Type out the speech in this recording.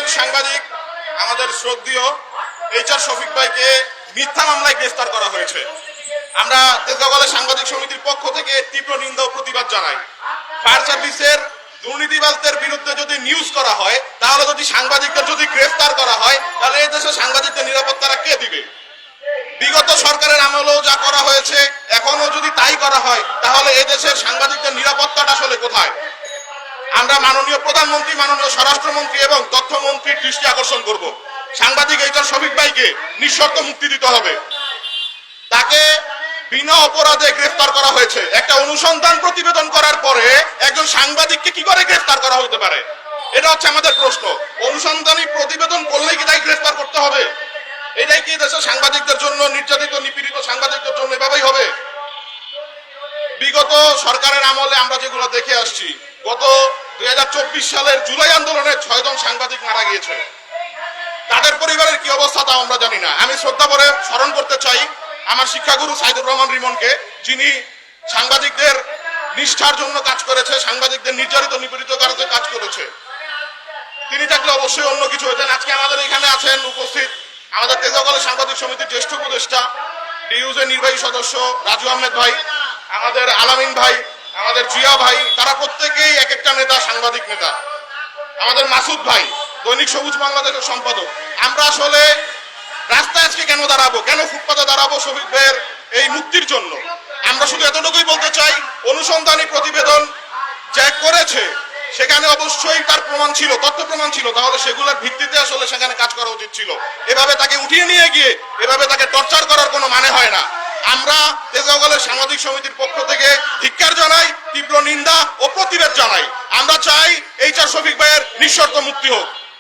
একজন সাংবাদিক আমাদের শ্রদ্ধেয় HR শফিক ভাইকে মিথ্যা মামলায় গ্রেফতার করা হয়েছে। আমরা তেজগাঁও সাংবাদিক সমিতির পক্ষ থেকে তীব্র নিন্দা ও প্রতিবাদ জানাই। ফায়ার সার্ভিসের দুর্নীতিবাজদের বিরুদ্ধে যদি নিউজ করা হয়, তাহলে যদি সাংবাদিকদের যদি গ্রেফতার করা হয়, তাহলে এই দেশে সাংবাদিকদের নিরাপত্তাটা কে দিবে? বিগত সরকারের আমলেও যা করা হয়েছে, এখনো যদি তাই করা হয়, তাহলে এই দেশের সাংবাদিকদের নিরাপত্তাটা আসলে কোথায়? আমরা মাননীয় প্রধানমন্ত্রী, মাননীয় স্বরাষ্ট্রমন্ত্রী এবং তথ্যমন্ত্রীর দৃষ্টি আকর্ষণ করব। সাংবাদিক HR শফিক ভাইকে নিঃশর্ত মুক্তি দিতে হবে। তাকে বিনা অপরাধে গ্রেফতার করা হয়েছে। একটা অনুসন্ধান প্রতিবেদন করার পরে একজন সাংবাদিককে কি করে গ্রেফতার করা হতে পারে? এটা হচ্ছে আমাদের প্রশ্ন। অনুসন্ধানী প্রতিবেদন করলেই কি তাই গ্রেফতার করতে হবে? এটাই কি দেশের সাংবাদিকদের জন্য, নির্যাতিত নিপীড়িত সাংবাদিকদের জন্য এভাবেই হবে? বিগত সরকারের আমলে আমরা যেগুলো দেখে আসছি, গত 2024 সালের জুলাই আন্দোলনে 6 জন সাংবাদিক মারা গিয়েছে। তাদের পরিবারের কি অবস্থা তা আমরা জানি না। আমি শ্রদ্ধা করে স্মরণ করতে চাই আমার শিক্ষাগুরু সাইদুর রহমান রিমনকে, যিনি সাংবাদিকদের নিষ্ঠার জন্য কাজ করেছে, সাংবাদিকদের নির্যাতিত নিপীড়িত করার কাজ করেছে। তিনি থাকলে অবশ্যই অন্য কিছু হতেন। আজকে আমাদের এখানে আছেন উপস্থিত আমাদের তেজগাঁও সাংবাদিক সমিতির জ্যেষ্ঠ উপদেষ্টা, ডিউজের নির্বাহী সদস্য রাজু আহমেদ ভাই, আমাদের আলামিন ভাই, আমাদের জিয়া ভাই, তারা প্রত্যেকেই এক একটা নেতা, সাংবাদিক নেতা। আমাদের মাসুদ ভাই দৈনিক সবুজ বাংলাদেশের সম্পাদক। আমরা আসলে রাস্তায় আজকে কেন দাঁড়াবো, কেন ফুটপাতে দাঁড়াবো? শফিক ভাইয়ের এই মুক্তির জন্য। আমরা শুধু এতটুকুই বলতে চাই, অনুসন্ধানী প্রতিবেদন যে করেছে সেখানে অবশ্যই তার প্রমাণ ছিল, তথ্য প্রমাণ ছিল, তাহলে সেগুলোর ভিত্তিতে আসলে সেখানে কাজ করা উচিত ছিল। এভাবে তাকে উঠিয়ে নিয়ে গিয়ে এভাবে তাকে টর্চার করার কোনো মানে হয় না। আমরা তেজগাঁও সাংবাদিক সমিতির পক্ষ থেকে ধিক্কার জানাই, তীব্র নিন্দা ও প্রতিবাদ জানাই। আমরা চাই HR শফিক ভাইয়ের নিঃশর্ত মুক্তি হোক।